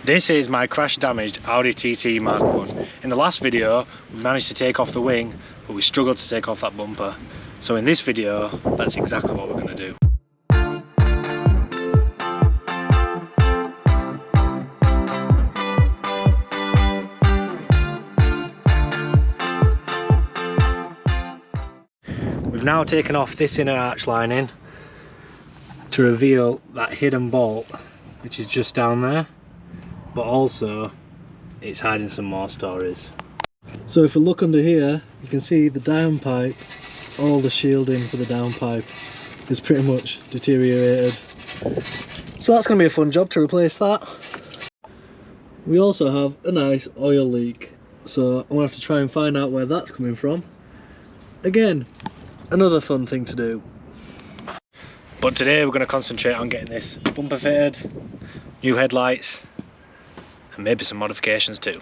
This is my crash damaged Audi TT Mark 1. In the last video we managed to take off the wing, but we struggled to take off that bumper. So in this video that's exactly what we're going to do. We've now taken off this inner arch lining to reveal that hidden bolt which is just down there, but also it's hiding some more stories. So if we look under here, you can see the downpipe, all the shielding for the downpipe is pretty much deteriorated. So that's going to be a fun job to replace that. We also have a nice oil leak, so I'm going to have to try and find out where that's coming from. Again, another fun thing to do. But today we're going to concentrate on getting this bumper fitted, new headlights, and maybe some modifications too.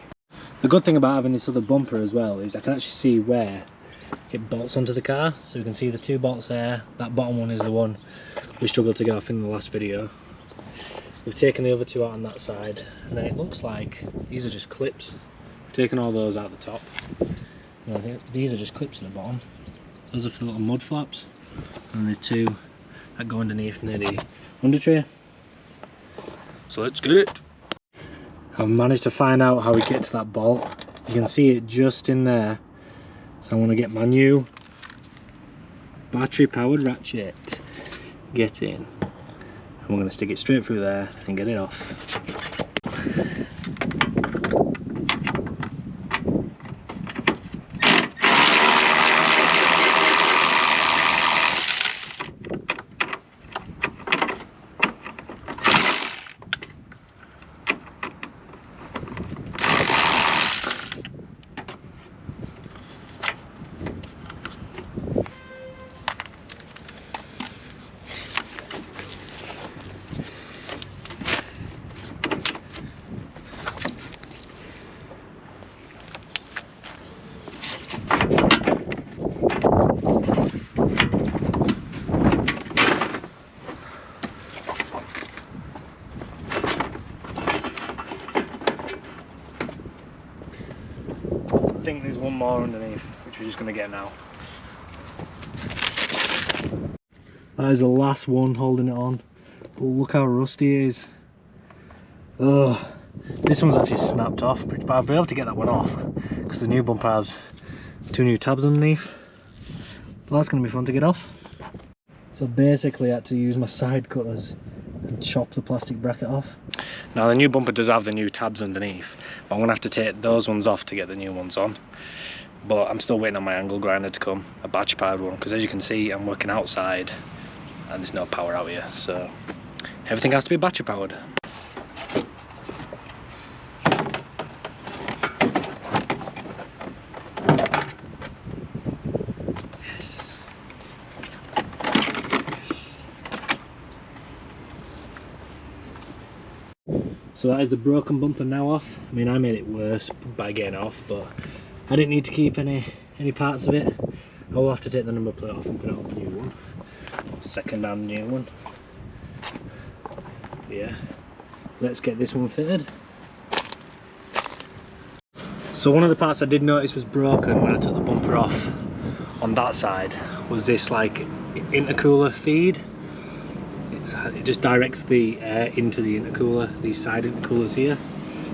The good thing about having this other bumper as well is I can actually see where it bolts onto the car. So you can see the two bolts there. That bottom one is the one we struggled to get off in the last video. We've taken the other two out on that side, and then it looks like these are just clips. We've taken all those out the top. You know, these are just clips at the bottom. Those are for the little mud flaps, and there's two that go underneath near the under tray. So let's get it. I've managed to find out how we get to that bolt. You can see it just in there. So I want to get my new battery powered ratchet. Get in. And we're going to stick it straight through there and get it off. I think there's one more underneath, which we're just going to get now. That is the last one holding it on. But look how rusty it is. Ugh. This one's actually snapped off, but I'll be able to get that one off because the new bumper has two new tabs underneath. But that's going to be fun to get off. So basically I had to use my side cutters and chop the plastic bracket off. Now the new bumper does have the new tabs underneath, but I'm going to have to take those ones off to get the new ones on. But I'm still waiting on my angle grinder to come, a battery powered one, because as you can see I'm working outside and there's no power out here, so everything has to be battery powered. So that is the broken bumper now off. I mean, I made it worse by getting it off, but I didn't need to keep any parts of it. I will have to take the number plate off and put it on the new one. Second hand new one. But yeah, let's get this one fitted. So one of the parts I did notice was broken when I took the bumper off on that side was this like intercooler feed. It just directs the air into the intercooler, these side intercoolers here.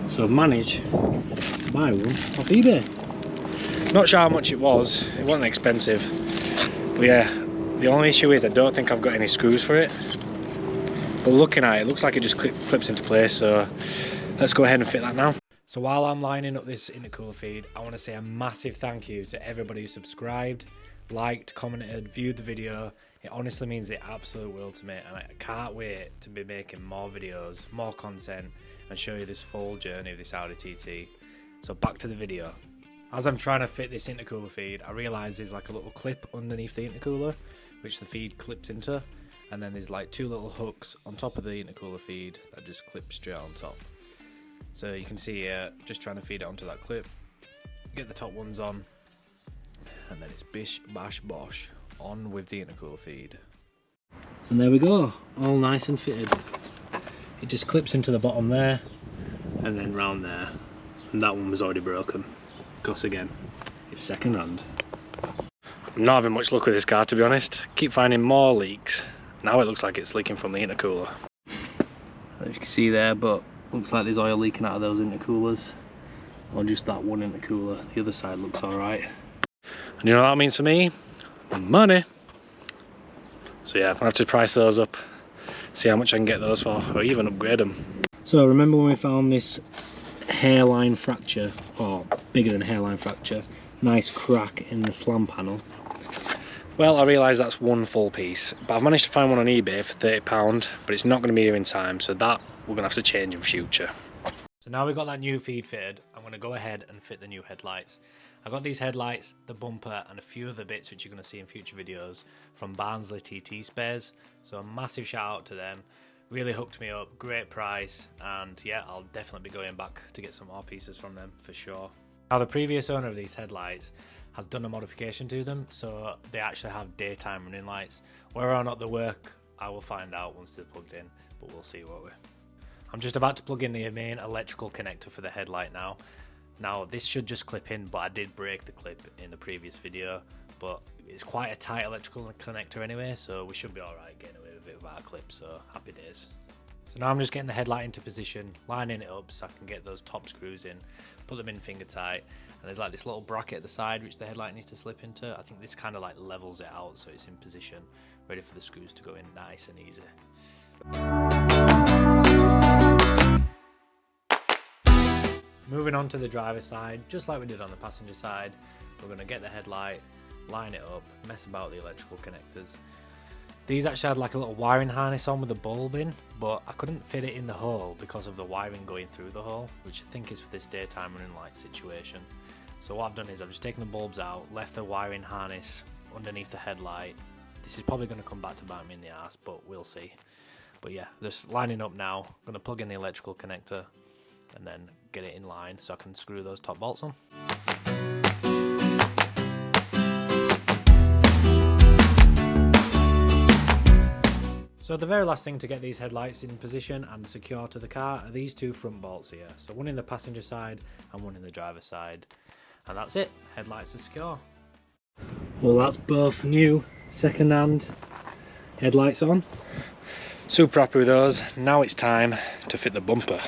So I've managed to buy one off eBay. Not sure how much it wasn't expensive. But yeah, the only issue is I don't think I've got any screws for it. But looking at it, it looks like it just clips into place, so let's go ahead and fit that now. So while I'm lining up this intercooler feed, I want to say a massive thank you to everybody who subscribed, liked, commented, viewed the video. It honestly means the absolute world to me, and I can't wait to be making more videos, more content, and show you this full journey of this Audi TT. So back to the video. As I'm trying to fit this intercooler feed, I realise there's like a little clip underneath the intercooler, which the feed clips into, and then there's like two little hooks on top of the intercooler feed that just clip straight on top. So you can see here, just trying to feed it onto that clip, get the top ones on, and then it's bish bash bosh on with the intercooler feed. And there we go, all nice and fitted. It just clips into the bottom there, and then round there, and that one was already broken because again it's second hand. I'm not having much luck with this car, to be honest. Keep finding more leaks. Now it looks like it's leaking from the intercooler. As you can see there, but looks like there's oil leaking out of those intercoolers, or just that one intercooler. The other side looks alright. And you know what that means for me? Money. So yeah, I'm gonna have to price those up, see how much I can get those for, or even upgrade them. So remember when we found this hairline fracture, or bigger than hairline fracture, nice crack in the slam panel? Well, I realise that's one full piece, but I've managed to find one on eBay for £30, but it's not going to be here in time, so that we're going to have to change in future. So now we've got that new feed fitted, I'm going to go ahead and fit the new headlights. I got these headlights, the bumper, and a few other bits which you're going to see in future videos from Barnsley TT Spares, so a massive shout out to them. Really hooked me up, great price, and yeah, I'll definitely be going back to get some more pieces from them for sure. Now the previous owner of these headlights has done a modification to them, so they actually have daytime running lights. Whether or not they work, I will find out once they're plugged in, but we'll see what we're. I'm just about to plug in the main electrical connector for the headlight now. Now this should just clip in, but I did break the clip in the previous video, but it's quite a tight electrical connector anyway, so we should be alright getting away with it without a clip, so happy days. So now I'm just getting the headlight into position, lining it up so I can get those top screws in, put them in finger tight, and there's like this little bracket at the side which the headlight needs to slip into. I think this kind of like levels it out so it's in position, ready for the screws to go in nice and easy. Moving on to the driver's side, just like we did on the passenger side, we're going to get the headlight, line it up, mess about the electrical connectors. These actually had like a little wiring harness on with a bulb in, but I couldn't fit it in the hole because of the wiring going through the hole, which I think is for this daytime running light situation. So what I've done is I've just taken the bulbs out, left the wiring harness underneath the headlight. This is probably going to come back to bite me in the ass, but we'll see. But yeah, just lining up now, I'm going to plug in the electrical connector and then get it in line so I can screw those top bolts on. So the very last thing to get these headlights in position and secure to the car are these two front bolts here. So one in the passenger side and one in the driver's side. And that's it, headlights are secure. Well, that's both new second-hand headlights on. Super happy with those. Now it's time to fit the bumper.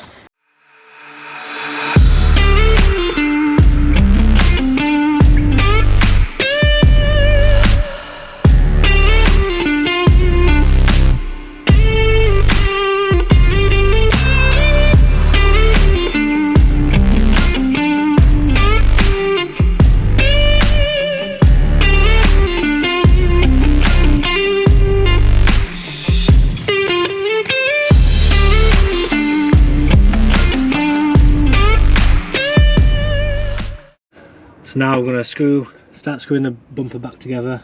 So now we're going to start screwing the bumper back together,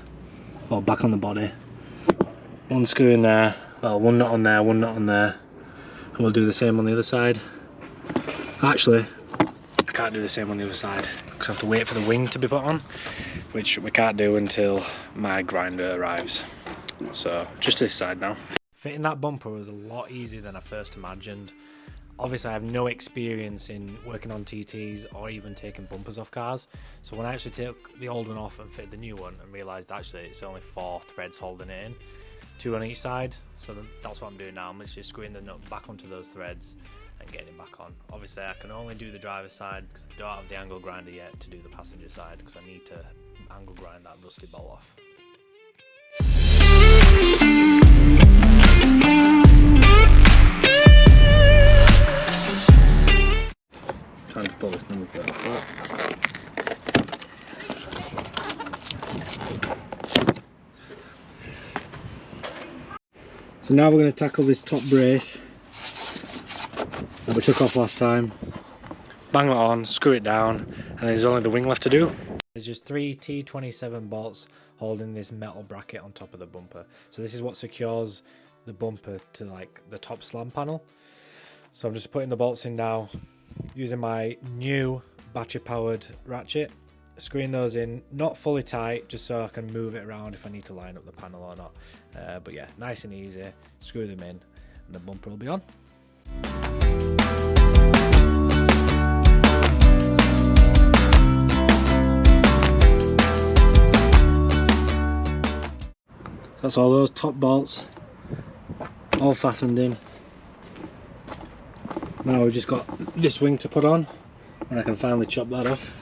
or back on the body. One screw in there, well, one nut on there, one nut on there, and we'll do the same on the other side. Actually, I can't do the same on the other side because I have to wait for the wing to be put on, which we can't do until my grinder arrives. So just this side now. Fitting that bumper was a lot easier than I first imagined. Obviously I have no experience in working on TTs or even taking bumpers off cars, so when I actually took the old one off and fitted the new one and realised actually it's only 4 threads holding it in, 2 on each side, so that's what I'm doing now. I'm literally screwing the nut back onto those threads and getting it back on. Obviously I can only do the driver's side because I don't have the angle grinder yet to do the passenger side because I need to angle grind that rusty bolt off. Time to pull this number plate off. So now we're going to tackle this top brace that we took off last time. Bang it on, screw it down, and there's only the wing left to do. There's just 3 T27 bolts holding this metal bracket on top of the bumper. So this is what secures the bumper to like the top slam panel. So I'm just putting the bolts in now, using my new battery powered ratchet, screwing those in, not fully tight, just so I can move it around if I need to line up the panel or not. But yeah, nice and easy, screw them in and the bumper will be on. That's all those top bolts all fastened in. Now we've just got this wing to put on, and I can finally chop that off.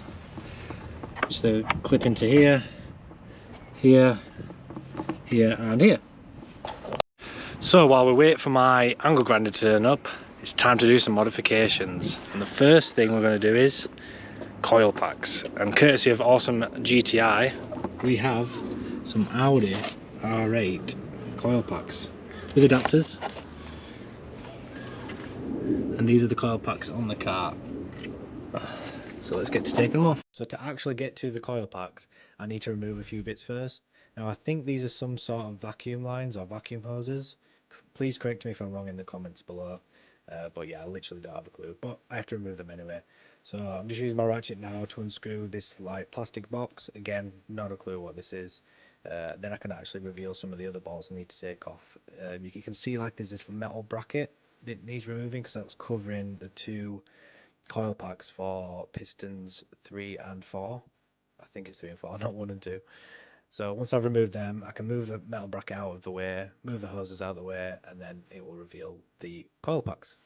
Just a clip into here, here, here and here. So while we wait for my angle grinder to turn up, it's time to do some modifications. And the first thing we're going to do is coil packs. And courtesy of Awesome GTI, we have some Audi R8 coil packs with adapters. And these are the coil packs on the car. So let's get to taking them off. So to actually get to the coil packs, I need to remove a few bits first. Now I think these are some sort of vacuum lines or vacuum hoses. Please correct me if I'm wrong in the comments below. But yeah, I literally don't have a clue. But I have to remove them anyway. So I'm just using my ratchet now to unscrew this like plastic box. Again, not a clue what this is. Then I can actually reveal some of the other bolts I need to take off. You can see like there's this metal bracket that needs removing because that's covering the two coil packs for pistons 3 and 4. I think it's 3 and 4, not 1 and 2. So once I've removed them, I can move the metal bracket out of the way, move the hoses out of the way, and then it will reveal the coil packs.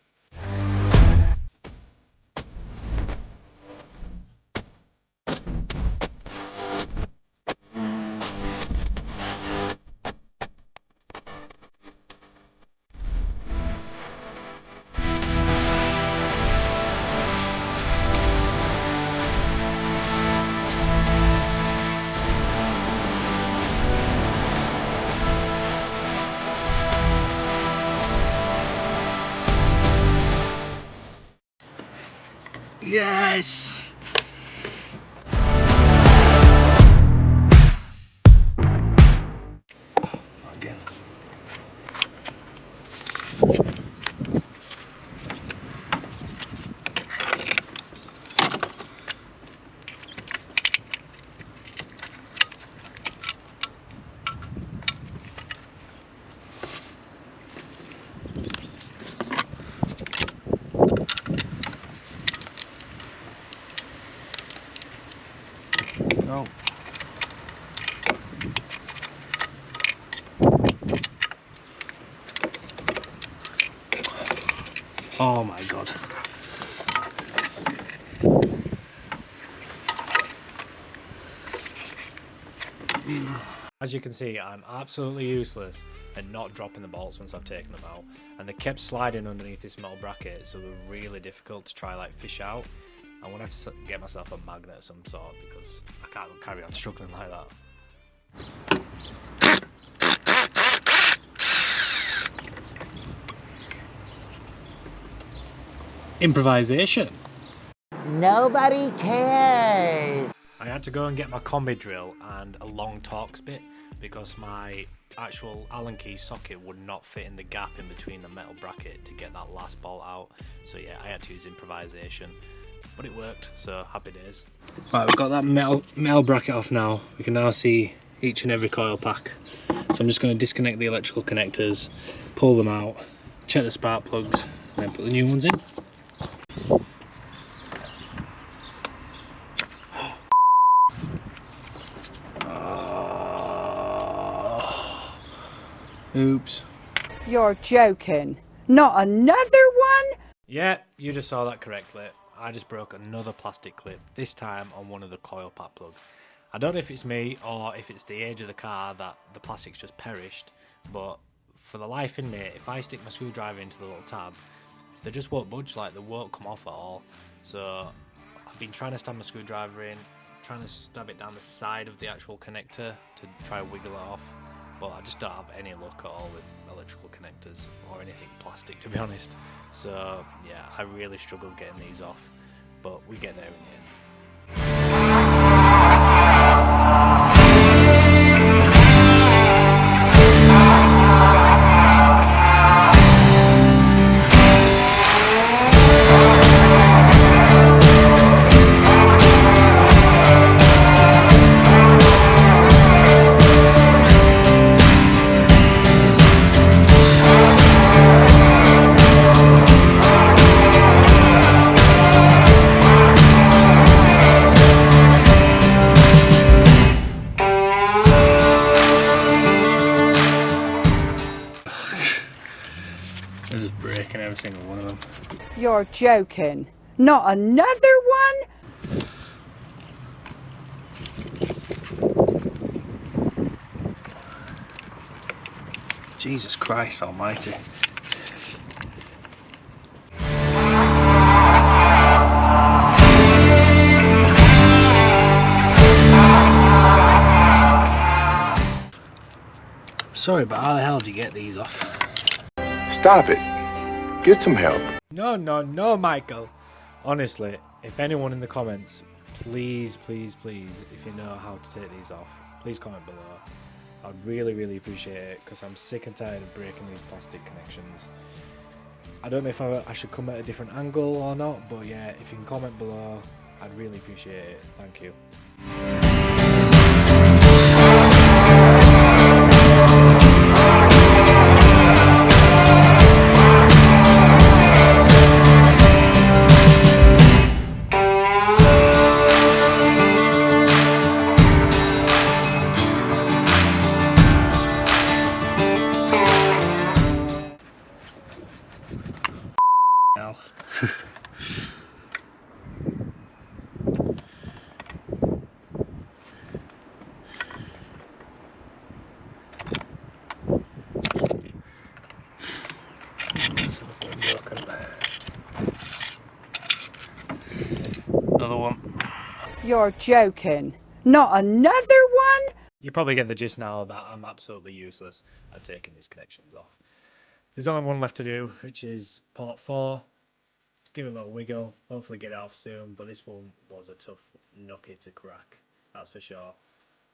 Yes! Again. No. Oh my god. As you can see, I'm absolutely useless at not dropping the bolts once I've taken them out, and they kept sliding underneath this metal bracket, so they're really difficult to try like fish out. I'm gonna have to get myself a magnet of some sort because I can't carry on struggling like that. Improvisation. Nobody cares. I had to go and get my combi drill and a long Torx bit because my actual Allen key socket would not fit in the gap in between the metal bracket to get that last bolt out. So yeah, I had to use improvisation, but it worked, so happy days. Right, we've got that metal bracket off now. We can now see each and every coil pack. So I'm just going to disconnect the electrical connectors, pull them out, check the spark plugs, and then put the new ones in. Oops. You're joking. Not another one? Yeah, you just saw that correctly. I just broke another plastic clip, this time on one of the coil pack plugs. I don't know if it's me or if it's the age of the car that the plastic's just perished, but for the life in me, if I stick my screwdriver into the little tab, they just won't budge, like they won't come off at all. So I've been trying to stab my screwdriver in, trying to stab it down the side of the actual connector to try and wiggle it off, but I just don't have any luck at all with electrical connectors or anything plastic, to be honest. So yeah, I really struggled getting these off, but we get there in the end. You're joking. Not another one? Jesus Christ almighty. Sorry, but how the hell do you get these off? Stop it. Get some help. No, Michael. Honestly, if anyone in the comments, please, if you know how to take these off, please comment below. I'd really appreciate it, because I'm sick and tired of breaking these plastic connections. I don't know if I should come at a different angle or not, but yeah, if you can comment below, I'd really appreciate it. Thank you. Another one. You're joking. Not another one? You probably get the gist now that I'm absolutely useless at taking these connections off. There's only one left to do, which is port 4. Give it a little wiggle, hopefully get it off soon, but this one was a tough nookie to crack, that's for sure.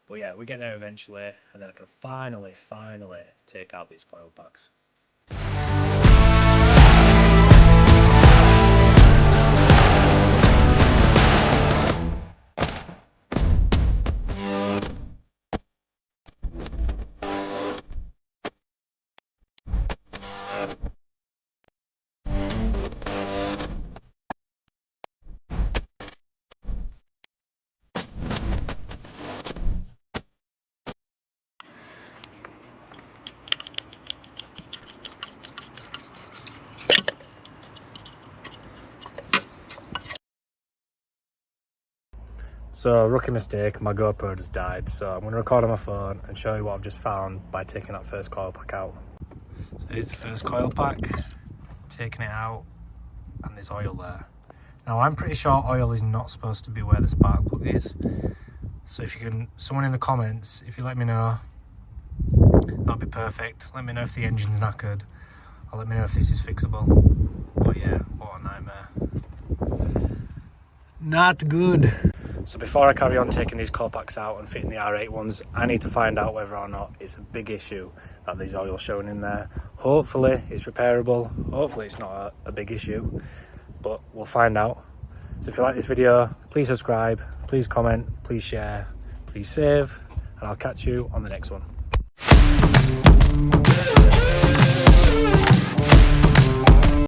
But yeah, we get there eventually, and then I can finally take out these coil packs. So, rookie mistake, my GoPro just died, so I'm going to record on my phone and show you what I've just found by taking that first coil pack out. So here's the first coil pack, taking it out, and there's oil there. Now I'm pretty sure oil is not supposed to be where the spark plug is, so if you can, someone in the comments, if you let me know, that'd be perfect. Let me know if the engine's knackered, or let me know if this is fixable. But yeah, what a nightmare. Not good. So before I carry on taking these coil packs out and fitting the R8 ones, I need to find out whether or not it's a big issue that there's oil showing in there. Hopefully it's repairable, hopefully it's not a big issue, but we'll find out. So if you like this video, please subscribe, please comment, please share, please save, and I'll catch you on the next one.